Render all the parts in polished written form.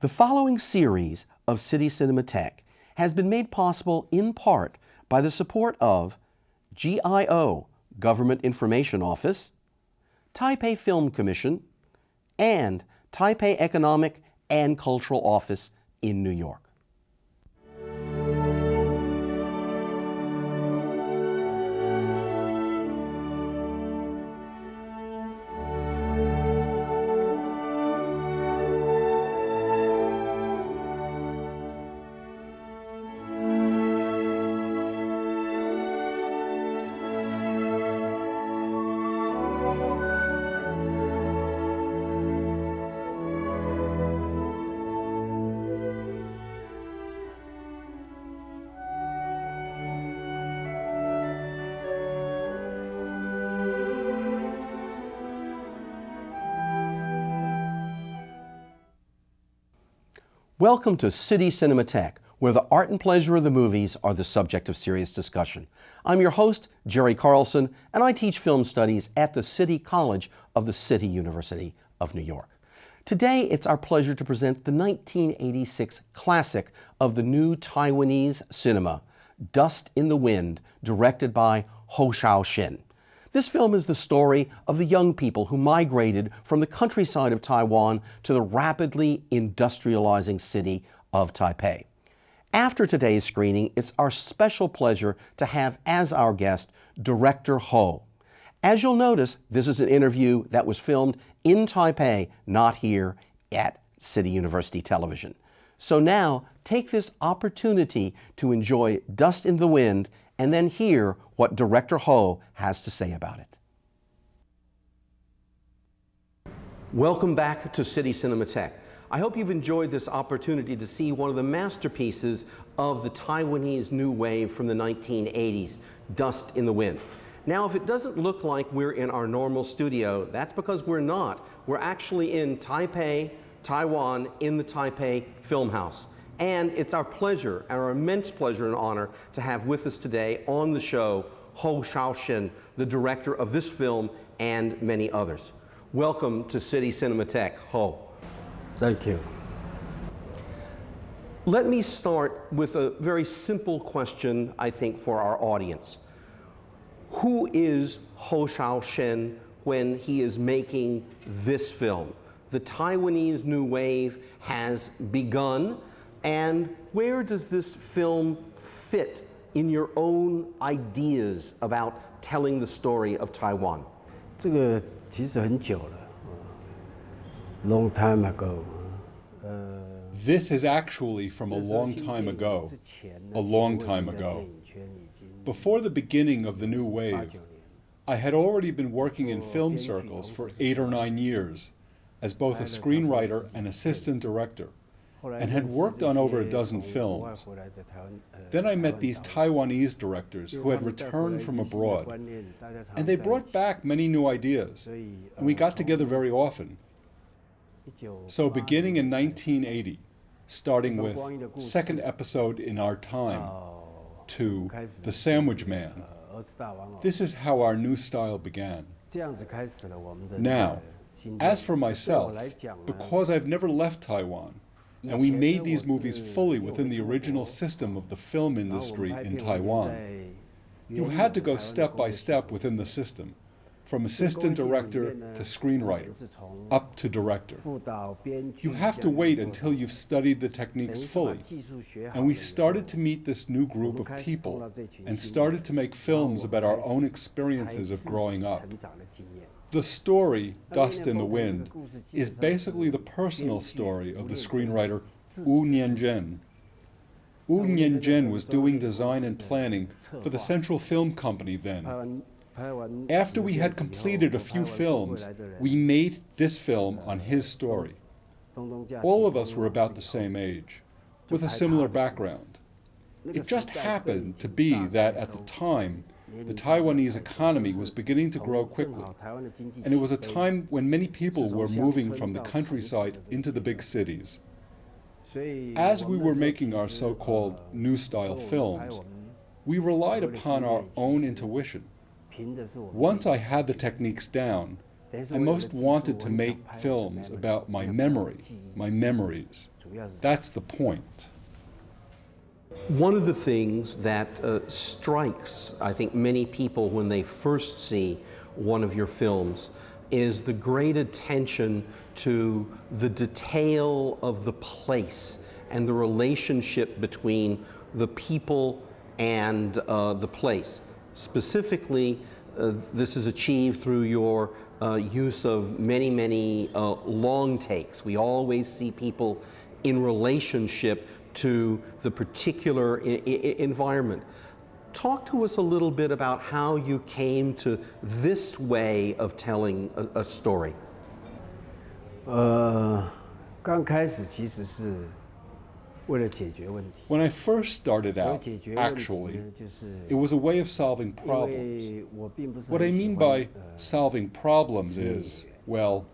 The following series of City Cinematheque has been made possible in part by the support of GIO, Government Information Office, Taipei Film Commission, and Taipei Economic and Cultural Office in New York. Welcome to City Cinematheque, where the art and pleasure of the movies are the subject of serious discussion. I'm your host, Jerry Carlson, and I teach film studies at the City College of the City University of New York. Today, it's our pleasure to present the 1986 classic of the new Taiwanese cinema, Dust in the Wind, directed by Hou Hsiao-hsien. This film is the story of the young people who migrated from the countryside of Taiwan to the rapidly industrializing city of Taipei. After today's screening, it's our special pleasure to have as our guest director Hou. As you'll notice, this is an interview that was filmed in Taipei, not here at City University Television. So now, take this opportunity to enjoy Dust in the Wind and then hear what director Hou has to say about it. Welcome back to City Cinematheque. I hope you've enjoyed this opportunity to see one of the masterpieces of the Taiwanese New Wave from the 1980s, Dust in the Wind. Now, if it doesn't look like we're in our normal studio, that's because we're not. We're actually in Taipei, Taiwan, in the Taipei Film House. And it's our pleasure, our immense pleasure and honor to have with us today on the show Hou Hsiao-hsien, the director of this film and many others. Welcome to City Cinematheque, Hou. Thank you. Let me start with a very simple question, I think, for our audience. Who is Hou Hsiao-hsien when he is making this film? The Taiwanese New Wave has begun. And where does this film fit in your own ideas about telling the story of Taiwan? 这个其实很久了 long time ago. This is actually from a long time ago. A long time ago. Before the beginning of the new wave, I had already been working in film circles for 8 or 9 years as both a screenwriter and assistant director, and had worked on over a dozen films. Then I met these Taiwanese directors who had returned from abroad, and they brought back many new ideas, and we got together very often. So beginning in 1980, starting with second episode in our time to The Sandwich Man, this is how our new style began. Now, as for myself, because I've never left Taiwan, and we made these movies fully within the original system of the film industry in Taiwan, you had to go step by step within the system, from assistant director to screenwriter, up to director. You have to wait until you've studied the techniques fully. And we started to meet this new group of people and started to make films about our own experiences of growing up. The story, Dust in the Wind, is basically the personal story of the screenwriter Wu Nianzhen. Wu Nianzhen was doing design and planning for the Central Film Company then. After we had completed a few films, we made this film on his story. All of us were about the same age, with a similar background. It just happened to be that at the time, the Taiwanese economy was beginning to grow quickly, and it was a time when many people were moving from the countryside into the big cities. As we were making our so-called new-style films, we relied upon our own intuition. Once I had the techniques down, I most wanted to make films about my memory, my memories. That's the point. One of the things that strikes, I think, many people when they first see one of your films is the great attention to the detail of the place and the relationship between the people and the place. Specifically, this is achieved through your use of many long takes. We always see people in relationship to the particular environment. Talk to us a little bit about how you came to this way of telling a story. 刚开始其实是为了解决问题。 When I first started 所谓 out, 解决问题 actually, 呢，就是 it was a way of solving 因 problems. 为我并不是 What I 很喜 mean 欢 by solving problems is, well,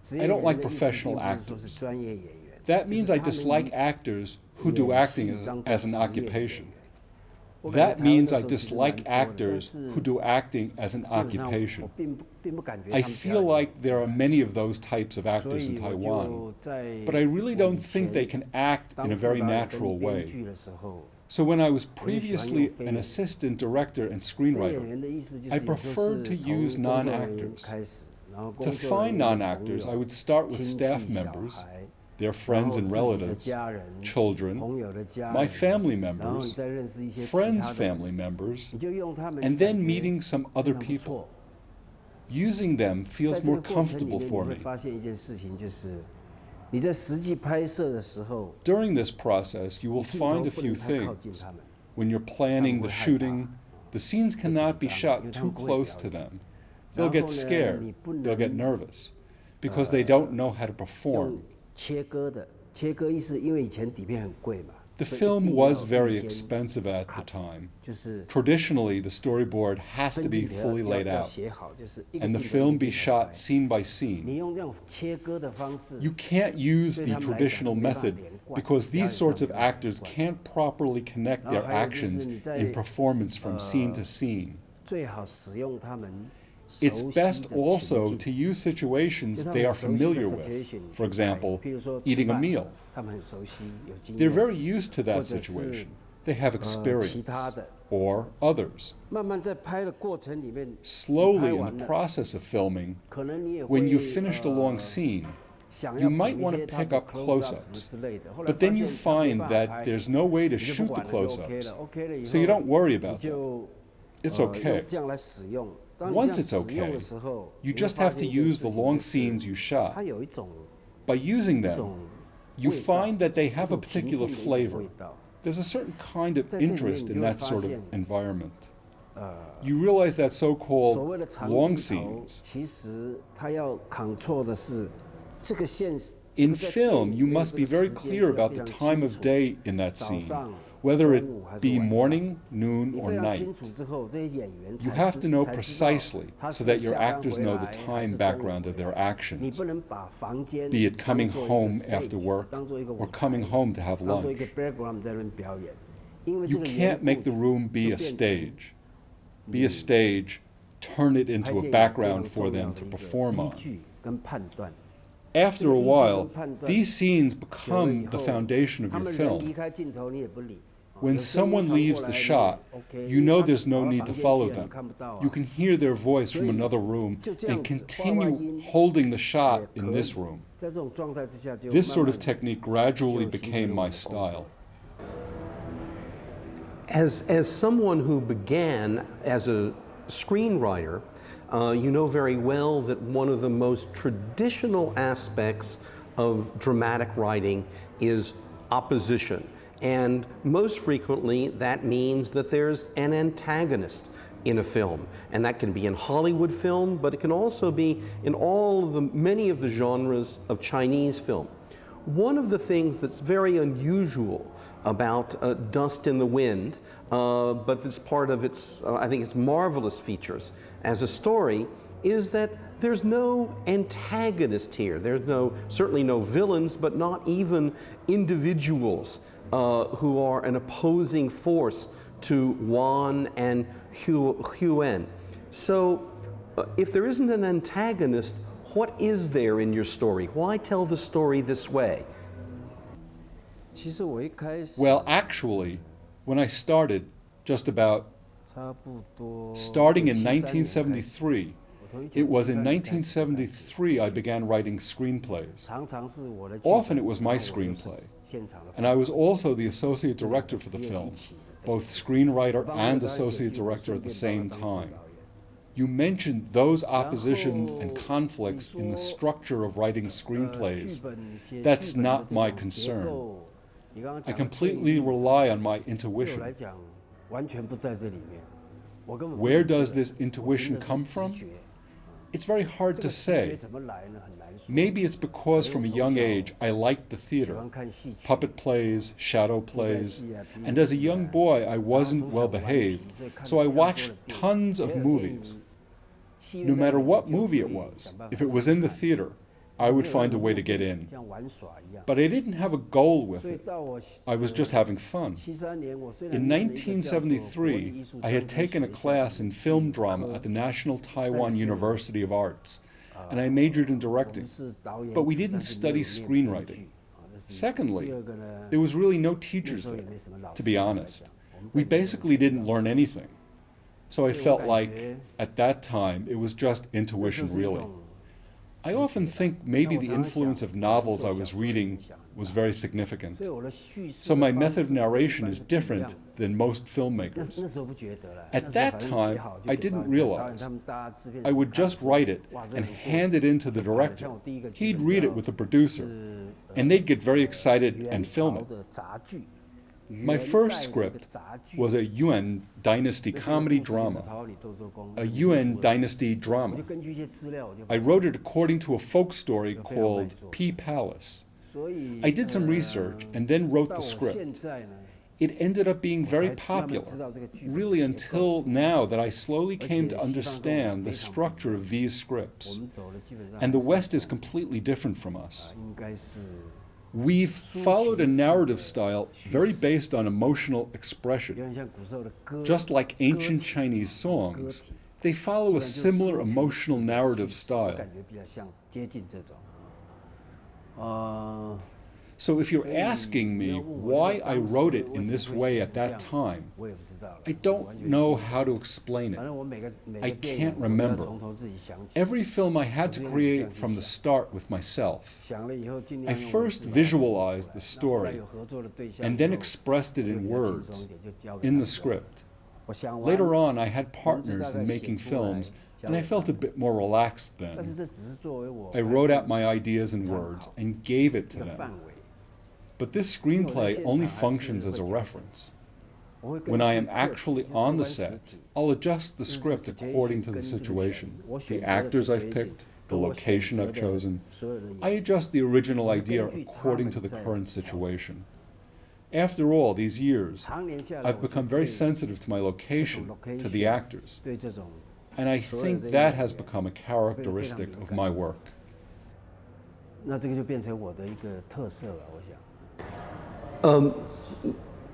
职 I 业 don't 演员 like 的意思 professional 并不是说是 actors. 专业演员。 That 就 means 是 I 他们 dislike 以 actors who do 演 acting 戏当作 as an 职业演 occupation. 员。我感 That 觉台湾 means 那 I 时候其实 dislike 蛮多的，但 actors 是 who do acting as an 基本上 occupation. 我并不感觉 I 他们 feel like there are many of those types of 所 actors in 以我 Taiwan, 就在 but I really 我 don't 以 think 前 they can act 当 in a 副 very 导演 natural 跟编 way. 剧的时候， So when I was 我就喜欢用 previously 非 an 演员。 assistant director and 非演 screenwriter, 员的意思就是 I 有时候 preferred 是 to 从 use 工作人员 non-actors. 开始，然后 To 工作 find 人员的朋 non-actors, I 友 would start with 亲 staff 戚小 members, 孩 their 然 friends 后 and 自己的 relatives, 家人 children, 朋友的家 my 人 family 然后你 members, 再认识一些其 friends' 他的人 family members, 你就用他们， and 你 then 感觉 meeting some 非 other 常不 people. 错。 Using them 在 feels 这 more 个过程里 comfortable 面，你 for 会 me. 发现一件事情，就是你在实际拍摄的时候， During this process, you will 镜头 find a 不 few 能太靠近 things. 他们， When you're planning the 他们会害怕。 shooting, the scenes cannot be 会紧张， shot 因为他 too 们不会 close 表 to 演。 them. 然 They'll 后 get 呢， scared, 你不 they'll get 能 nervous, because they don't know how to 用 perform. 切割的。切割意思，因为以前底片很贵嘛， The 所以一 film 定要 was very 预先 expensive at the cut time. 就是 Traditionally, the storyboard has to 分 be 镜头 fully 要 laid 要 out, 写好，就是一个 and the 镜头 film 一 be 个镜头 shot 拍 scene by 你 scene. 用这种切割的方式， You can't use 对 the 他们来讲 traditional 没办法 method 连贯， because 表演 these 上 sorts of 没办法连 actors 贯。 can't properly connect 然 their 后还有就是 actions 你在 in performance from scene to scene. 最好使用他们熟 It's 悉 best 的 also 情 to 境。 use situations 就他 they 们 are 熟悉的 familiar with. situation 你 For 去拍 example, 譬如说吃 eating a 饭 meal. 他们很熟悉，有经 They're 验。 very used to 或 that 者是 situation. They have 其 experience. 他的， Or others. 慢慢在拍的过程里面，你拍 Slowly in 完 the 了， process of filming, 可能你也 when 会 you've finished a long scene, 想 you 要 might 补一 want 些 to 他 pick 的up close up 什么 close-ups. 之类的。后来 But 发 then you 现他没 find 办法 that 拍， there's no way to 你就 shoot 不 the 管了，就 OK close-ups. 了，OK 了以 So you 后 don't worry 你 about that. 就 It's 用 okay. 这样来使用。当你 Once 这样 it's 使用的 okay, 时候， you 你会 just 发 have to 现一件 use 事 the 情 long 就是 scenes you shot. 它有一种 By using 一 them, 种 you 味道 find that they 一 have a 种情境 particular 的一种 flavor. 味道。 There's a certain kind of 在这里面 interest 你 in 就会 that 发 sort of 现， environment. 呃， You realize that 所 so-called 谓的长 long 镜头， scenes. 其实它要 control 的是这个现实。这 In 个在电 film, 影 you 里面 must 这 be 个 very 时间 clear 是要 about 非 the 常 time 清 of 楚 day in that 早 scene, 上、 whether 中午 it 还是 be 晚上。 morning, noon, 你 or 非常 night. 清楚之后，这些演员 You 才 have to know 才知道 precisely 他 so 是 that your 下班 actors 回 know 来 the 还 time 是中午 background of 回 their 来。 actions, 你不能把房间 be it 当 coming 做一个 home stage， after work 当做一个 or 舞台 coming home to have 当做一 lunch. 个 background 在那边表演，因为这 You 个 can't 缘故 make the room 就 be a 变成 stage. Be a stage, turn it 拍 into 电 a 影非 background 常 for 重要 them 的 to 一个 perform 依 on. 据跟判断。 After a while, 这个依据跟判断 these scenes 久了 become 以 the 后 foundation of 他 your 们人离 film. 开镜头你也不理。 When 有声音 someone 传过 leaves 来 the 你 shot, OK， you 因为 know 他 there's no 跑到 need 房 to 间 follow 去了， them. 你看不到啊。 You can hear their voice from 所以 another room 就这样 and 子，画外 continue 音 holding the shot 也 in 可 this 以 room. 在这种状态之下，就 This 慢 sort of 慢 technique gradually 就形成 became 了我 my 的功 style. 能。 As someone who began as a screenwriter, you know very well that one of the most traditional aspects of dramatic writing is opposition. And most frequently, that means that there's an antagonist in a film. And that can be in Hollywood film, but it can also be in many of the genres of Chinese film. One of the things that's very unusual about Dust in the Wind, but it's part of its, I think its marvelous features as a story, is that there's no antagonist here. There's certainly no villains, but not even individuals who are an opposing force to Wan and Huen. So If there isn't an antagonist, what is there in your story? Why tell the story this way? Well, actually, when I started, starting in 1973, it was in 1973 I began writing screenplays. Often it was my screenplay, and I was also the associate director for the film, both screenwriter and associate director at the same time. You mentioned those oppositions and conflicts in the structure of writing screenplays. That's not my concern. I completely rely on my intuition. Where does this intuition come from? It's very hard to say. Maybe it's because from a young age I liked the theater, puppet plays, shadow plays, and as a young boy I wasn't well behaved, so I watched tons of movies. No matter what movie it was, if it was in the theater, I would find a way to get in. But I didn't have a goal with it. I was just having fun. In 1973, I had taken a class in film drama at the National Taiwan University of Arts, and I majored in directing. But we didn't study screenwriting. Secondly, there was really no teachers there, to be honest. We basically didn't learn anything. So I felt like, at that time, it was just intuition, really. I often think maybe the influence of novels I was reading was very significant. So my method of narration is different than most filmmakers. At that time, I didn't realize. I would just write it and hand it in to the director. He'd read it with the producer, and they'd get very excited and film it. My first script was a Yuan Dynasty comedy drama, a Yuan Dynasty drama. I wrote it according to a folk story called P Palace. I did some research and then wrote the script. It ended up being very popular, really until now that I slowly came to understand the structure of these scripts. And the West is completely different from us. We've followed a narrative style very based on emotional expression. Just like ancient Chinese songs, they follow a similar emotional narrative style. So if you're asking me why I wrote it in this way at that time, I don't know how to explain it. I can't remember. Every film I had to create from the start with myself. I first visualized the story and then expressed it in words, in the script. Later on, I had partners in making films, and I felt a bit more relaxed then. I wrote out my ideas in words and gave it to them. But this screenplay only functions as a reference. When I am actually on the set, I'll adjust the script according to the situation, the actors I've picked, the location I've chosen. I adjust the original idea according to the current situation. After all these years, I've become very sensitive to my location, to the actors, and I think that has become a characteristic of my work.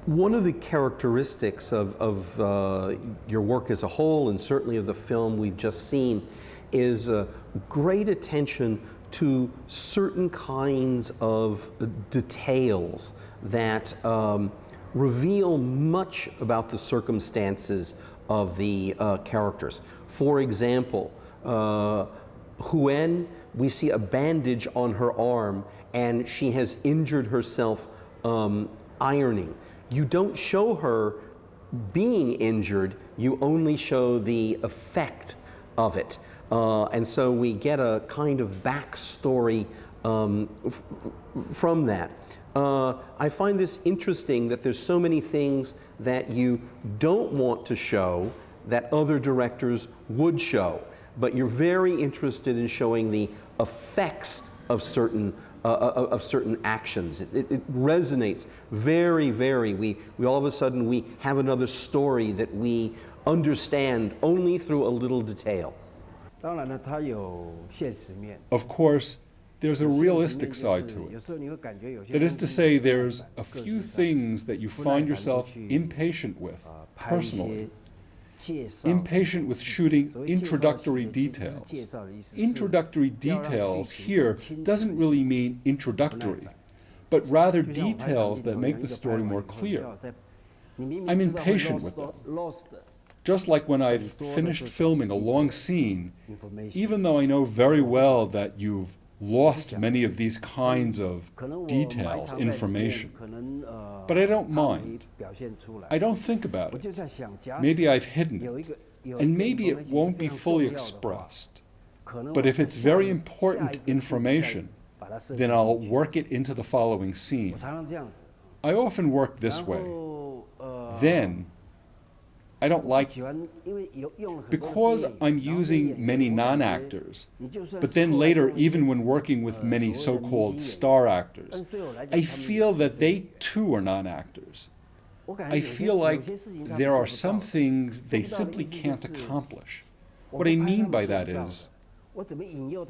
One of the characteristics of your work as a whole, and certainly of the film we've just seen, is great attention to certain kinds of details that reveal much about the circumstances of the characters. For example, Huen, we see a bandage on her arm, and she has injured herself ironing. You don't show her being injured, you only show the effect of it. And so we get a kind of backstory from that. I find this interesting that there's so many things that you don't want to show that other directors would show, but you're very interested in showing the effects of certain actions. It resonates very, we all of a sudden we have another story that we understand only through a little detail. Of course, there's a realistic side to it. That is to say, there's a few things that you find yourself impatient with, personally. impatient with shooting introductory details. Introductory details here doesn't really mean introductory, but rather details that make the story more clear. I'm impatient with them. Just like when I've finished filming a long scene, even though I know very well that you've lost many of these kinds of details, information. But I don't mind. I don't think about it. Maybe I've hidden it, and maybe it won't be fully expressed. But if it's very important information, then I'll work it into the following scene. I often work this way. Then, I don't like it. Because I'm using many non-actors, but then later, even when working with many so-called star actors, I feel that they too are non-actors. I feel like there are some things they simply can't accomplish. What I mean by that is,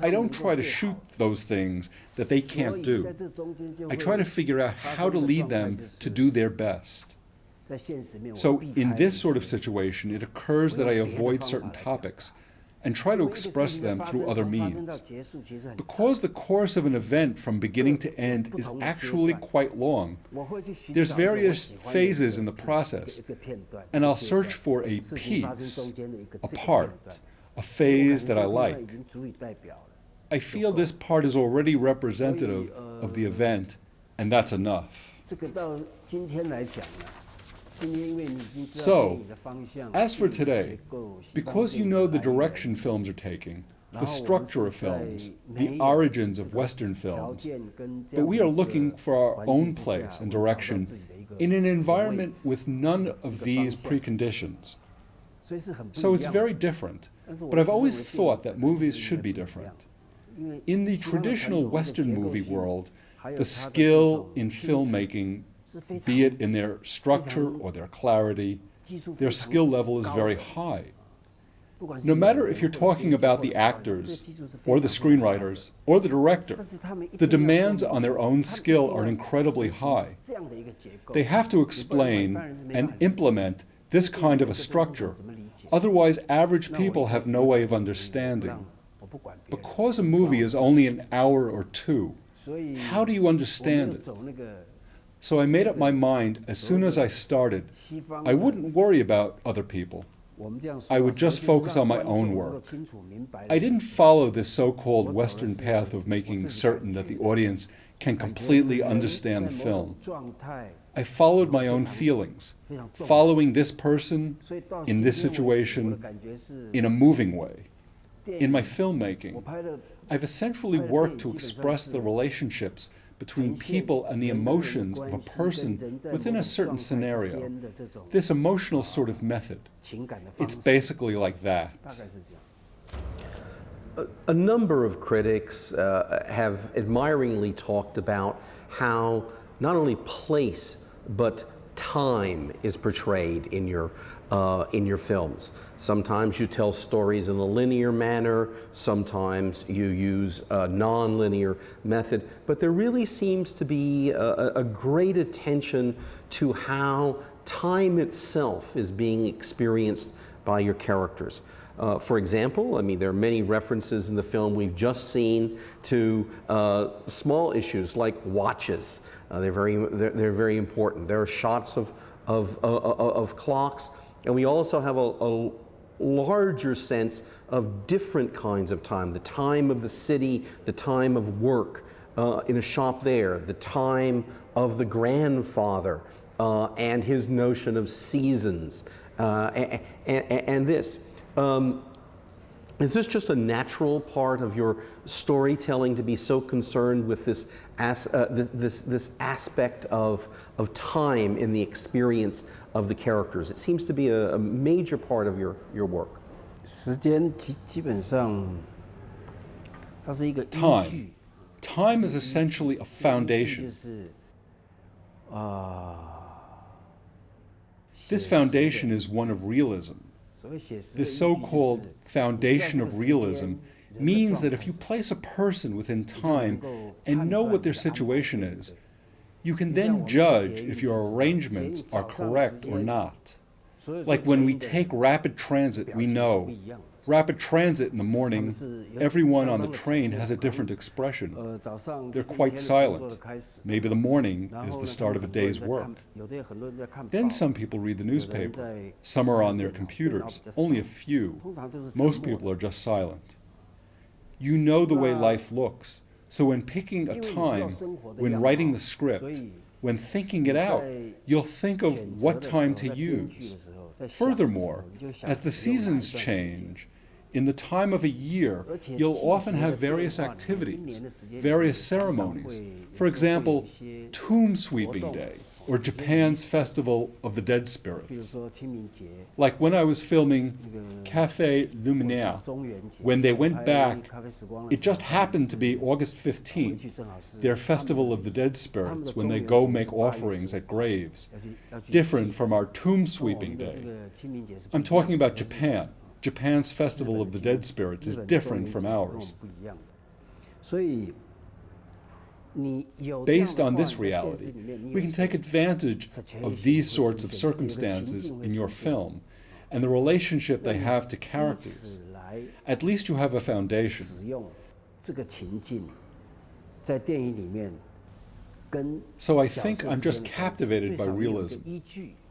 I don't try to shoot those things that they can't do. I try to figure out how to lead them to do their best. So in this sort of situation, it occurs that I avoid certain topics and try to express them through other means. Because the course of an event from beginning to end is actually quite long, there's various phases in the process, and I'll search for a piece, a part, a phase that I like. I feel this part is already representative of the event, and that's enough. So, as for today, because you know the direction films are taking, the structure of films, the origins of Western films, but we are looking for our own place and direction in an environment with none of these preconditions. So it's very different, but I've always thought that movies should be different. In the traditional Western movie world, the skill in filmmaking, be it in their structure or their clarity, their skill level is very high. No matter if you're talking about the actors, or the screenwriters, or the director, the demands on their own skill are incredibly high. They have to explain and implement this kind of a structure, otherwise average people have no way of understanding. Because a movie is only an hour or two, how do you understand it? So I made up my mind as soon as I started, I wouldn't worry about other people. I would just focus on my own work. I didn't follow this so-called Western path of making certain that the audience can completely understand the film. I followed my own feelings, following this person, in this situation, in a moving way. In my filmmaking, I've essentially worked to express the relationships between people and the emotions of a person within a certain scenario. This emotional sort of method. It's basically like that. A number of critics have admiringly talked about how not only place but time is portrayed in your films. Sometimes you tell stories in a linear manner, sometimes you use a non-linear method, but there really seems to be a great attention to how time itself is being experienced by your characters. For example, I mean, there are many references in the film we've just seen to small issues like watches. They're very important. There are shots of clocks, and we also have a larger sense of different kinds of time. The time of the city, the time of work in a shop there, the time of the grandfather and his notion of seasons, and this. Is this just a natural part of your storytelling to be so concerned with this aspect of time in the experience of the characters? It seems to be a major part of your work. Time is essentially a foundation. This foundation is one of realism. This so-called foundation of realism means that if you place a person within time and know what their situation is, you can then judge if your arrangements are correct or not. Like when we take rapid transit, we know. Rapid transit in the morning, everyone on the train has a different expression. They're quite silent. Maybe the morning is the start of a day's work. Then some people read the newspaper. Some are on their computers, only a few. Most people are just silent. You know the way life looks. So when picking a time, when writing the script, when thinking it out, you'll think of what time to use. Furthermore, as the seasons change, in the time of a year, you'll often have various activities, various ceremonies. For example, Tomb Sweeping Day, or Japan's Festival of the Dead Spirits. Like when I was filming Café Luminaire, when they went back, it just happened to be August 15th, their Festival of the Dead Spirits, when they go make offerings at graves, different from our Tomb Sweeping Day. I'm talking about Japan. Japan's Festival of the Dead Spirits is different from ours. Based on this reality, we can take advantage of these sorts of circumstances in your film and the relationship they have to characters. At least you have a foundation. So I think I'm just captivated by realism.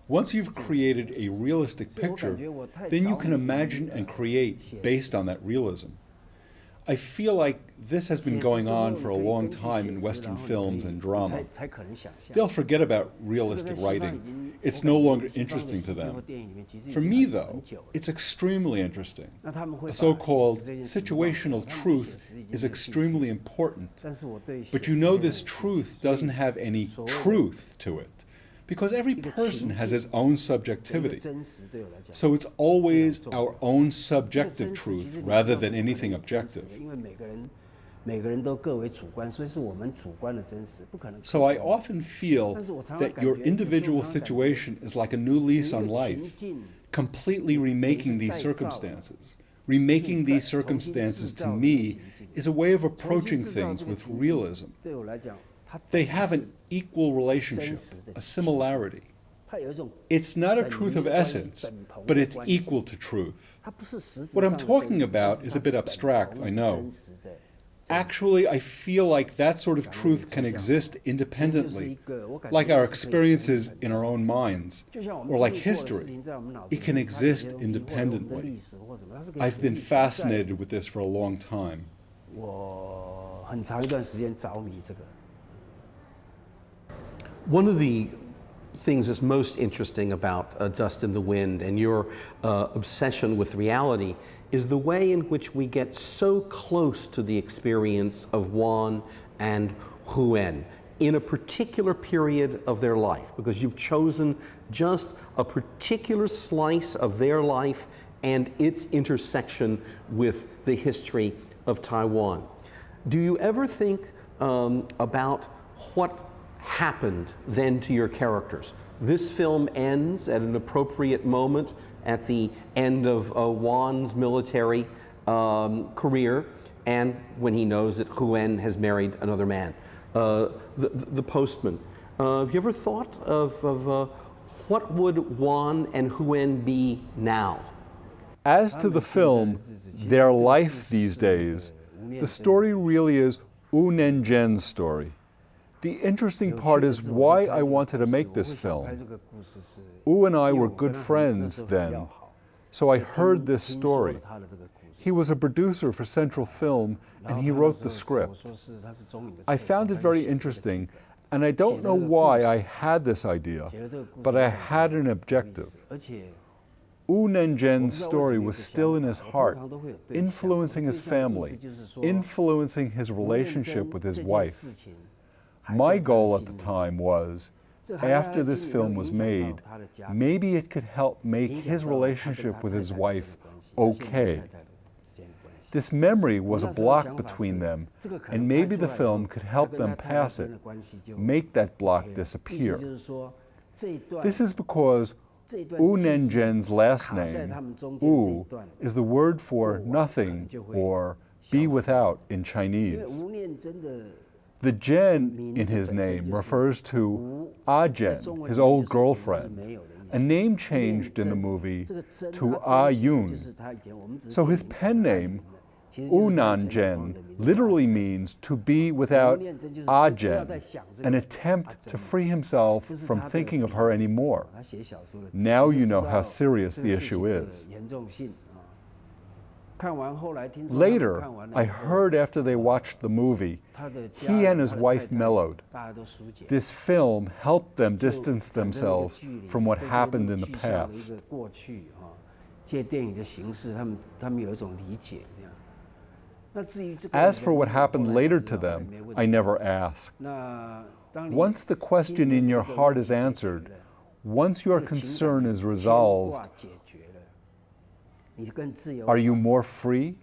Once you've created a realistic picture, then you can imagine and create based on that realism. I feel like this has been going on for a long time in Western films and drama. They'll forget about realistic writing. It's no longer interesting to them. For me, though, it's extremely interesting. A so-called situational truth is extremely important. But you know this truth doesn't have any truth to it, because every person has his own subjectivity. So it's always our own subjective truth rather than anything objective. So I often feel that your individual situation is like a new lease on life, completely remaking these circumstances. Remaking these circumstances, to me, is a way of approaching things with realism. They have an equal relationship, a similarity. It's not a truth of essence, but it's equal to truth. What I'm talking about is a bit abstract, I know. Actually, I feel like that sort of truth can exist independently, like our experiences in our own minds, or like history. It can exist independently. I've been fascinated with this for a long time. One of the things that's most interesting about Dust in the Wind and your obsession with reality is the way in which we get so close to the experience of Wan and Huen in a particular period of their life, because you've chosen just a particular slice of their life and its intersection with the history of Taiwan. Do you ever think about what happened then to your characters? This film ends at an appropriate moment at the end of Wan's military career, and when he knows that Huen has married another man. The postman. Have you ever thought of what would Wan and Huen be now? As to the film, their life these days, the story really is Wu Nenjian's story. The interesting part is why I wanted to make this film. Wu and I were good friends then, so I heard this story. He was a producer for Central Film, and he wrote the script. I found it very interesting, and I don't know why I had this idea, but I had an objective. Wu Nenjian's story was still in his heart, influencing his family, influencing his relationship with his wife. My goal at the time was, after this film was made, maybe it could help make his relationship with his wife okay. This memory was a block between them, and maybe the film could help them pass it, make that block disappear. This is because Wu Nenjian's last name, Wu, is the word for nothing or be without in Chinese. The Jian in his name refers to Ah Jian, his old girlfriend, a name changed in the movie to Ah Yun. So his pen name, Wu Nanzhen, literally means to be without Ah Zhen, an attempt to free himself from thinking of her anymore. Now you know how serious the issue is. Later, I heard after they watched the movie, he and his wife mellowed. This film helped them distance themselves from what happened in the past. As for what happened later to them, I never asked. Once the question in your heart is answered, once your concern is resolved, are you more free?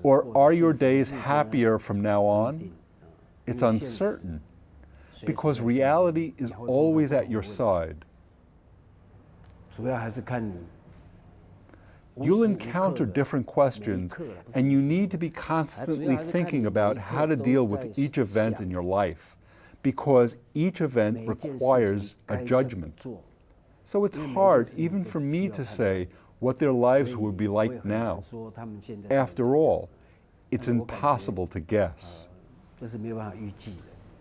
Or are your days happier from now on? It's uncertain, because reality is always at your side. You'll encounter different questions, and you need to be constantly thinking about how to deal with each event in your life, because each event requires a judgment. So it's hard, even for me, to say what their lives would be like now. After all, it's impossible to guess.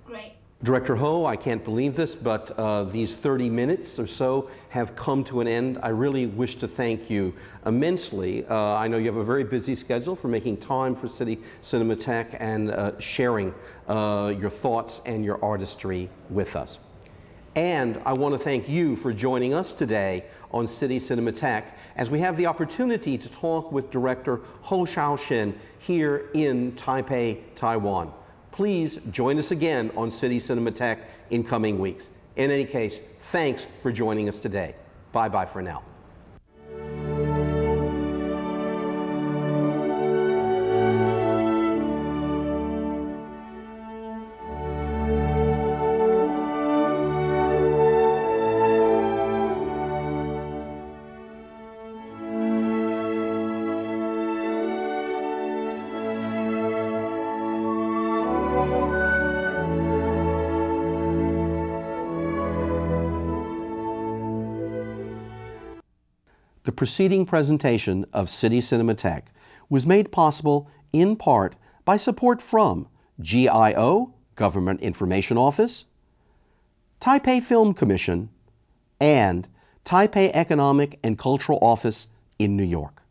Great. Director Hou, I can't believe this, but these 30 minutes or so have come to an end. I really wish to thank you immensely. I know you have a very busy schedule for making time for City Cinematheque and sharing your thoughts and your artistry with us. And I want to thank you for joining us today on City Cinematheque as we have the opportunity to talk with director Hou Hsiao-hsien here in Taipei, Taiwan. Please join us again on City Cinematheque in coming weeks. In any case, thanks for joining us today. Bye-bye for now. The preceding presentation of City Cinematheque was made possible in part by support from GIO, Government Information Office, Taipei Film Commission, and Taipei Economic and Cultural Office in New York.